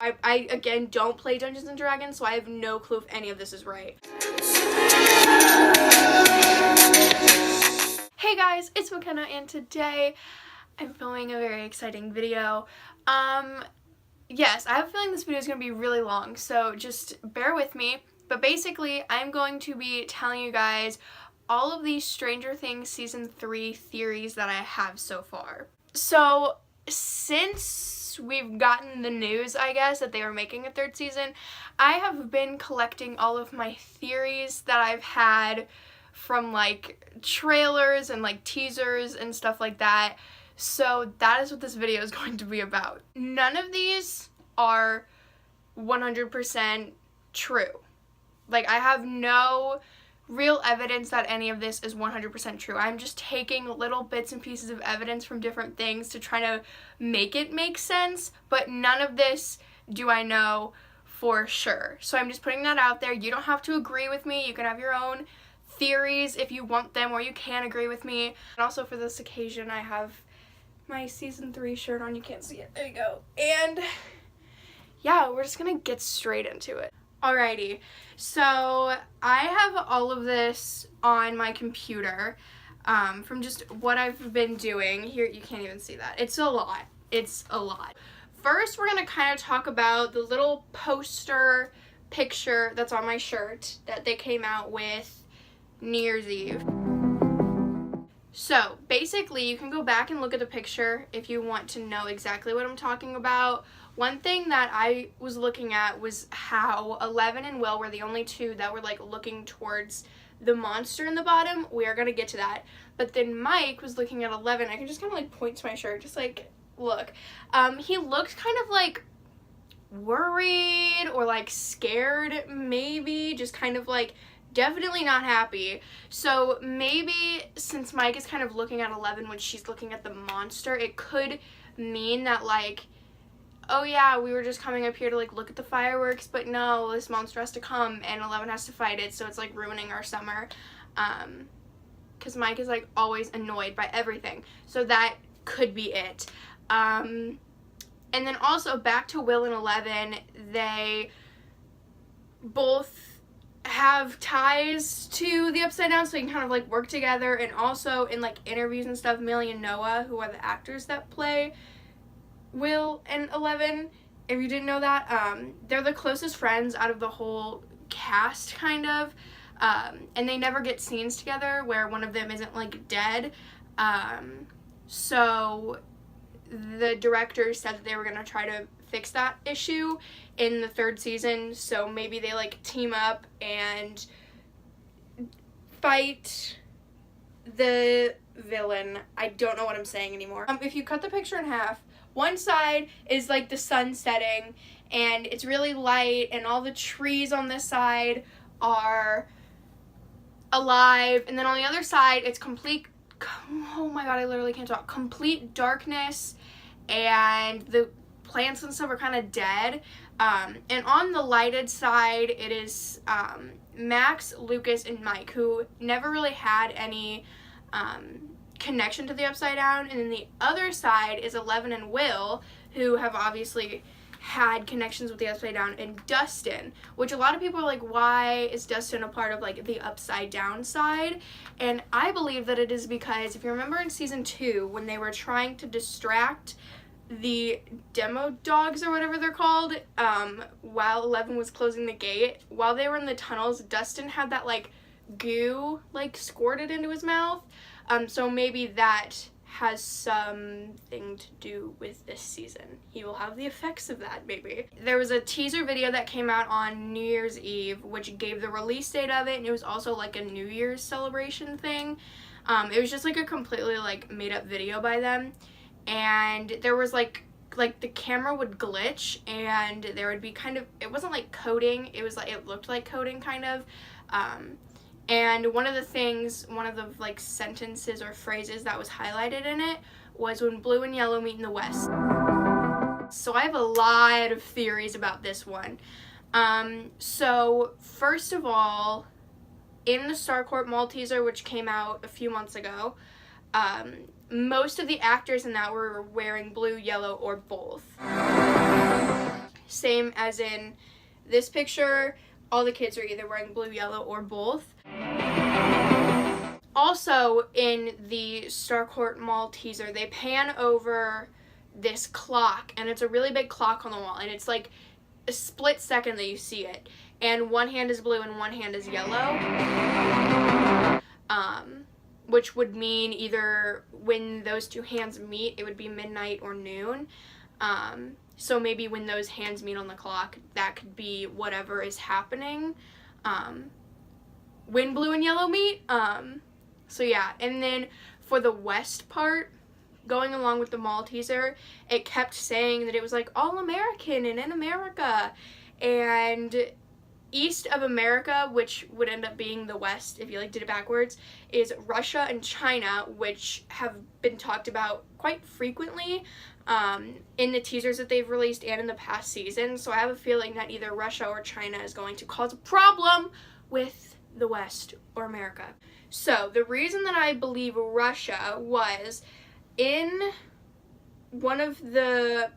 I again, don't play Dungeons & Dragons, so I have no clue if any of this is right. Hey guys, it's Mikinna, and today I'm filming a very exciting video. Yes, I have a feeling this video is going to be really long, so just bear with me. But basically, I'm going to be telling you guys all of these Stranger Things Season 3 theories that I have so far. So, since we've gotten the news, I guess, that they were making a third season, I have been collecting all of my theories that I've had from, like, trailers and, like, teasers and stuff like that. So that is what this video is going to be about. None of these are 100% true. Like, I have no real evidence that any of this is 100% true. I'm just taking little bits and pieces of evidence from different things to try to make it make sense, but none of this do I know for sure. So I'm just putting that out there. You don't have to agree with me. You can have your own theories if you want them, or you can agree with me. And also for this occasion, I have my Season 3 shirt on. You can't see it. There you go. And yeah, we're just gonna get straight into it. Alrighty, so I have all of this on my computer from just what I've been doing. Here, you can't even see that. It's a lot. It's a lot. First, we're going to kind of talk about the little poster picture that's on my shirt that they came out with New Year's Eve. So, basically, you can go back and look at the picture if you want to know exactly what I'm talking about. One thing that I was looking at was how Eleven and Will were the only two that were, like, looking towards the monster in the bottom. We are going to get to that. But then Mike was looking at Eleven. I can just kind of, like, point to my shirt, just, like, look. He looked kind of, like, worried or, like, scared, maybe. Just kind of, like, definitely not happy. So maybe since Mike is kind of looking at Eleven when she's looking at the monster, it could mean that, like, oh yeah, we were just coming up here to, like, look at the fireworks, but no, this monster has to come and Eleven has to fight it, so it's, like, ruining our summer. Because Mike is, like, always annoyed by everything. So that could be it. And then also back to Will and Eleven, they both have ties to the Upside Down, so they can kind of, like, work together. And also in, like, interviews and stuff, Millie and Noah, who are the actors that play Will and Eleven, if you didn't know that, they're the closest friends out of the whole cast, kind of, and they never get scenes together where one of them isn't, like, dead. So the directors said that they were going to try to fix that issue in the third season, so maybe they, like, team up and fight the villain. I don't know what I'm saying anymore. If you cut the picture in half, one side is, like, the sun setting, and it's really light, and all the trees on this side are alive, and then on the other side, it's complete, oh my god, I literally can't talk, complete darkness, and the plants and stuff are kind of dead, and on the lighted side, it is Max, Lucas, and Mike, who never really had any connection to the Upside Down, and then the other side is Eleven and Will, who have obviously had connections with the Upside Down, and Dustin, which a lot of people are like, why is Dustin a part of, like, the Upside Down side? And I believe that it is because, if you remember in Season 2, when they were trying to distract the demo dogs, or whatever they're called, while Eleven was closing the gate, while they were in the tunnels, Dustin had that, like, goo, like, squirted into his mouth. So maybe that has something to do with this season. He will have the effects of that, maybe. There was a teaser video that came out on New Year's Eve, which gave the release date of it, and it was also, like, a New Year's celebration thing. It was just, like, a completely, like, made-up video by them, and there was, like the camera would glitch, and there would be kind of, it wasn't, like, coding, it was, like, it looked like coding, kind of, and one of the, like, sentences or phrases that was highlighted in it was when blue and yellow meet in the west. So I have a lot of theories about this one. So first of all, in the Starcourt Mall teaser, which came out a few months ago, most of the actors in that were wearing blue, yellow, or both. same as in this picture. All the kids are either wearing blue, yellow, or both. Also, in the Starcourt Mall teaser, they pan over this clock, and it's a really big clock on the wall, and it's like a split second that you see it, and one hand is blue and one hand is yellow, which would mean either when those two hands meet, it would be midnight or noon. So maybe when those hands meet on the clock, that could be whatever is happening when blue and yellow meet. So yeah, and then for the west part, going along with the mall teaser, it kept saying that it was like all American and in America, and east of America, which would end up being the west if you like did it backwards, is Russia and China, which have been talked about quite frequently in the teasers that they've released and in the past season. So I have a feeling that either Russia or China is going to cause a problem with the West or America. So the reason that I believe Russia was in one of the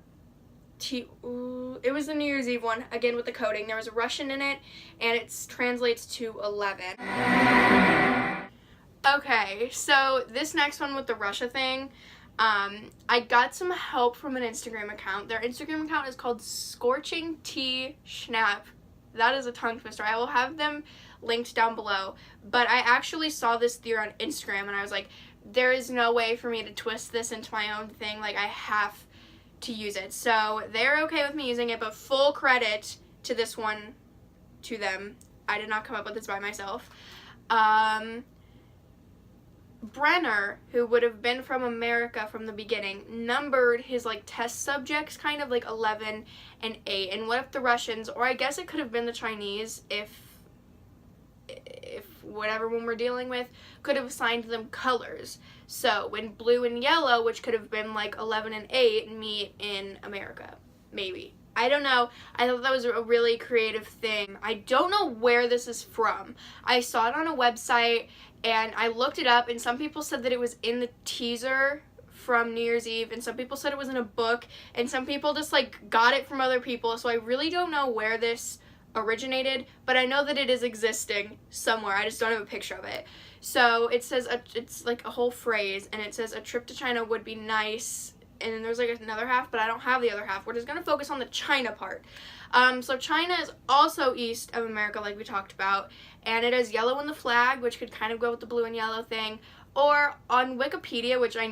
it was the New Year's Eve one, again with the coding. There was a Russian in it, and it translates to 11. Okay, so this next one with the Russia thing, I got some help from an Instagram account. Their Instagram account is called Scorching Tea Schnapp. That is a tongue twister. I will have them linked down below. But I actually saw this theory on Instagram, and I was like, there is no way for me to twist this into my own thing. Like, I have to use it. So they're okay with me using it, but full credit to this one, to them. I did not come up with this by myself. Brenner, who would have been from America from the beginning, numbered his like test subjects kind of like 11 and 8. And what if the Russians, or I guess it could have been the Chinese, if whatever one we're dealing with, could have assigned them colors. So when blue and yellow, which could have been like 11 and 8, meet in America. Maybe. I don't know. I thought that was a really creative thing. I don't know where this is from. I saw it on a website, and I looked it up, and some people said that it was in the teaser from New Year's Eve, and some people said it was in a book, and some people just like got it from other people. So I really don't know where this originated, but I know that it is existing somewhere. I just don't have a picture of it. So it says, it's like a whole phrase, and it says a trip to China would be nice, and then there's like another half, but I don't have the other half. We're just going to focus on the China part. So China is also east of America, like we talked about, and it has yellow in the flag, which could kind of go with the blue and yellow thing. Or on Wikipedia, which I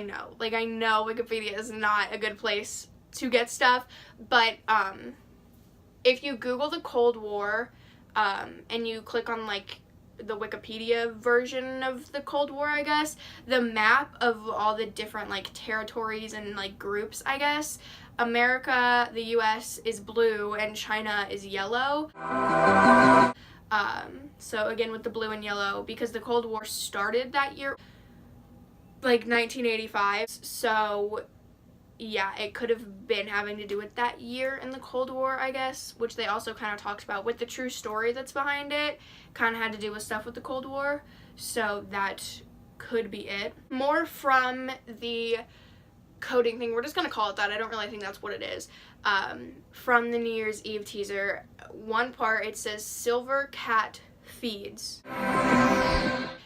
know Wikipedia is not a good place to get stuff, but if you Google the Cold War, and you click on like the Wikipedia version of the Cold War, I guess, the map of all the different like territories and like groups, I guess, America, the US is blue and China is yellow. So again with the blue and yellow, because the Cold War started that year, like 1985, so yeah, it could have been having to do with that year in the Cold War, I guess, which they also kind of talked about with the true story that's behind it, kind of had to do with stuff with the Cold War, so that could be it. More from the coding thing, we're just going to call it that, I don't really think that's what it is. From the New Year's Eve teaser, one part it says Silver Cat Feeds.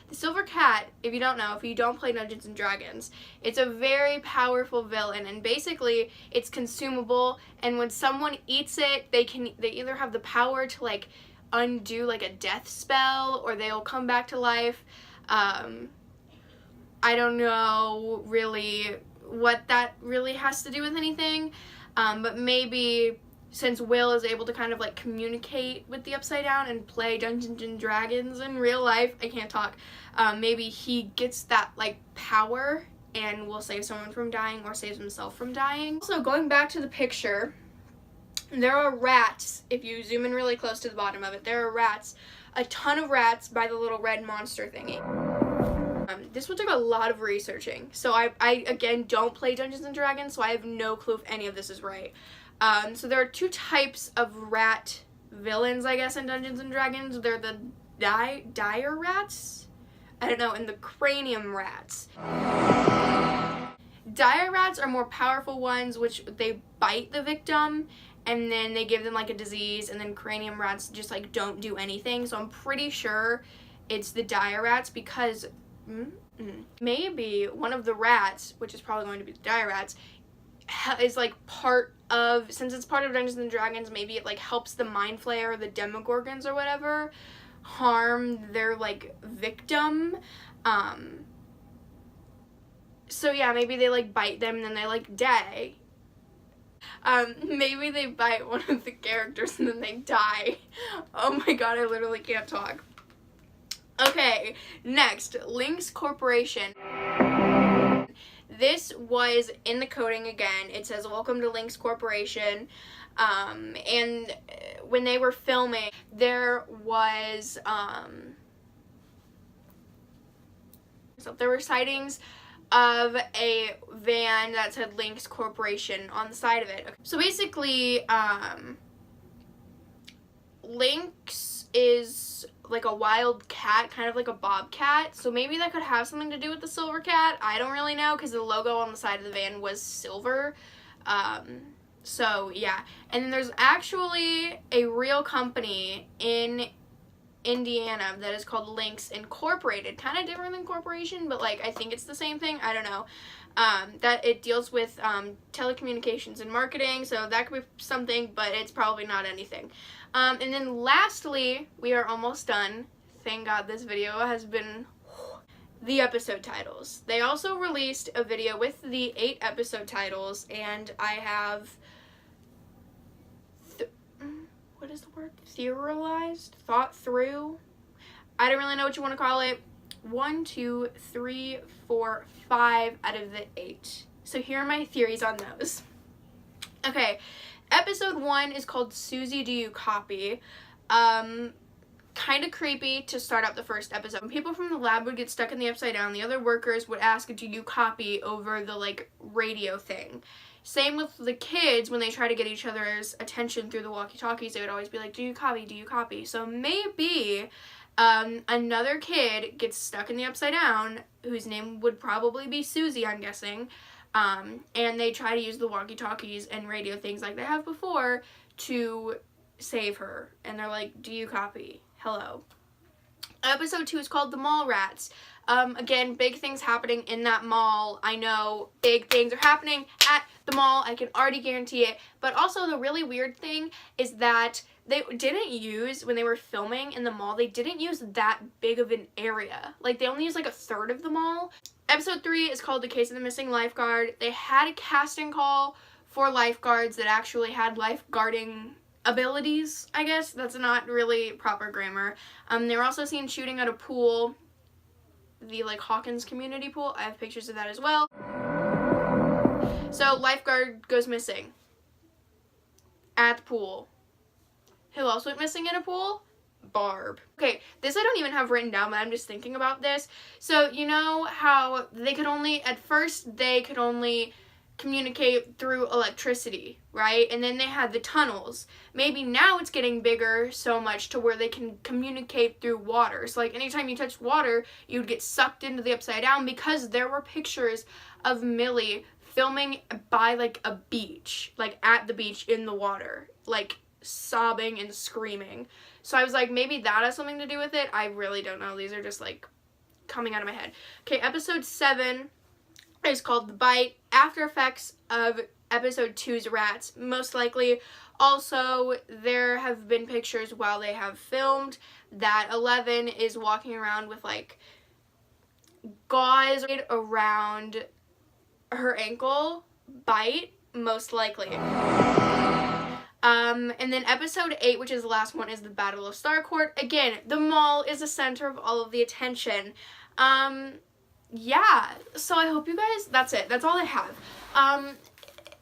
The Silver Cat, if you don't know, if you don't play Dungeons & Dragons, it's a very powerful villain, and basically it's consumable, and when someone eats it, they either have the power to like undo like a death spell, or they'll come back to life. I don't know really what that really has to do with anything, but maybe since Will is able to kind of like communicate with the Upside Down and play Dungeons and Dragons in real life, I can't talk, maybe he gets that like power and will save someone from dying or saves himself from dying. Also, going back to the picture, there are rats. If you zoom in really close to the bottom of it, there are rats, a ton of rats by the little red monster thingy. This one took a lot of researching, so I again don't play Dungeons and Dragons, so I have no clue if any of this is right. So there are two types of rat villains, I guess, in Dungeons and Dragons. They're the dire rats, I don't know, and the cranium rats. Dire rats are more powerful ones, which they bite the victim, and then they give them like a disease, and then cranium rats just like don't do anything. So I'm pretty sure it's the dire rats, because maybe one of the rats, which is probably going to be the dire rats, is like part of, since it's part of Dungeons and Dragons, maybe it like helps the Mind Flayer or the Demogorgons or whatever harm their like victim. So yeah, maybe they like bite them and then they like die. Maybe they bite one of the characters and then they die. Oh my god, I literally can't talk. Okay, next, Lynx Corporation. This was in the coding again. It says, welcome to Lynx Corporation. And when they were filming, there was, so there were sightings of a van that said Lynx Corporation on the side of it. Okay. So basically, Lynx is like a wild cat, kind of like a bobcat, so maybe that could have something to do with the silver cat. I don't really know, because the logo on the side of the van was silver. So yeah, and then there's actually a real company in Indiana that is called Lynx Incorporated, kind of different than corporation, but like I think it's the same thing, I don't know. That it deals with telecommunications and marketing, so that could be something, but it's probably not anything. And then lastly, we are almost done. Thank God this video has been the episode titles. They also released a video with the 8 episode titles, and I have what is the word? Thought through? I don't really know what you want to call it. 1, 2, 3, 4, 5 out of the 8. So here are my theories on those. Okay, episode 1 is called Susie, Do You Copy? Kind of creepy to start out the first episode. When people from the lab would get stuck in the upside down, the other workers would ask, do you copy, over the like radio thing. Same with the kids, when they try to get each other's attention through the walkie-talkies, they would always be like, do you copy, do you copy? So maybe another kid gets stuck in the upside down, whose name would probably be Susie, I'm guessing, and they try to use the walkie-talkies and radio things like they have before to save her. And they're like, do you copy? Hello. Episode 2 is called The Mall Rats. Again, big things happening in that mall. I know big things are happening at the mall. I can already guarantee it. But also the really weird thing is that they didn't use, when they were filming in the mall, they didn't use that big of an area. Like, they only used like a third of the mall. Episode 3 is called The Case of the Missing Lifeguard. They had a casting call for lifeguards that actually had lifeguarding abilities, I guess. That's not really proper grammar. They were also seen shooting at a pool, the like Hawkins community pool. I have pictures of that as well. So lifeguard goes missing at the pool. Who else went missing in a pool? Barb. Okay, this I don't even have written down, but I'm just thinking about this. So you know how they could only, at first they could only communicate through electricity, right? And then they had the tunnels. Maybe now it's getting bigger so much to where they can communicate through water. So like anytime you touched water, you'd get sucked into the upside down, because there were pictures of Millie filming by like a beach, like at the beach in the water, like sobbing and screaming. So I was like, maybe that has something to do with it. I really don't know. These are just like coming out of my head. Okay, episode 7 is called The Bite. After effects of episode 2's rats, most likely. Also, there have been pictures while they have filmed that 11 is walking around with like gauze around her ankle. Bite, most likely. And then episode 8, which is the last one, is the Battle of Starcourt. Again, the mall is the center of all of the attention. Yeah, so I hope you guys, that's it. That's all I have.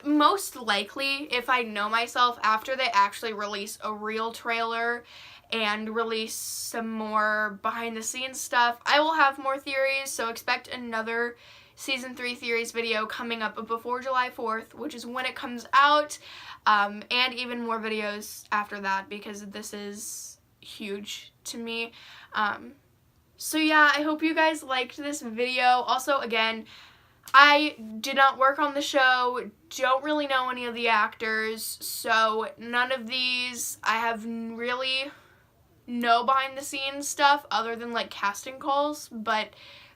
Most likely, if I know myself, after they actually release a real trailer and release some more behind the scenes stuff, I will have more theories, so expect another season 3 theories video coming up before July 4th, which is when it comes out, and even more videos after that, because this is huge to me. So yeah, I hope you guys liked this video. Also, again, I did not work on the show, don't really know any of the actors, so none of these, I have really no behind the scenes stuff other than like casting calls, but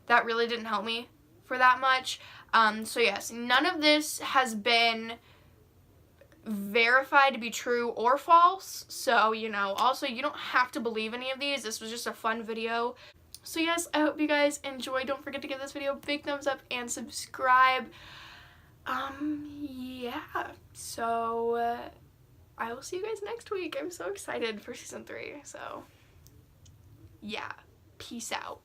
that really didn't help me for that much. So yes, none of this has been verified to be true or false, so you know, also you don't have to believe any of these. This was just a fun video. So yes, I hope you guys enjoy. Don't forget to give this video a big thumbs up and subscribe. Yeah, so I will see you guys next week. I'm so excited for season 3, so yeah, peace out.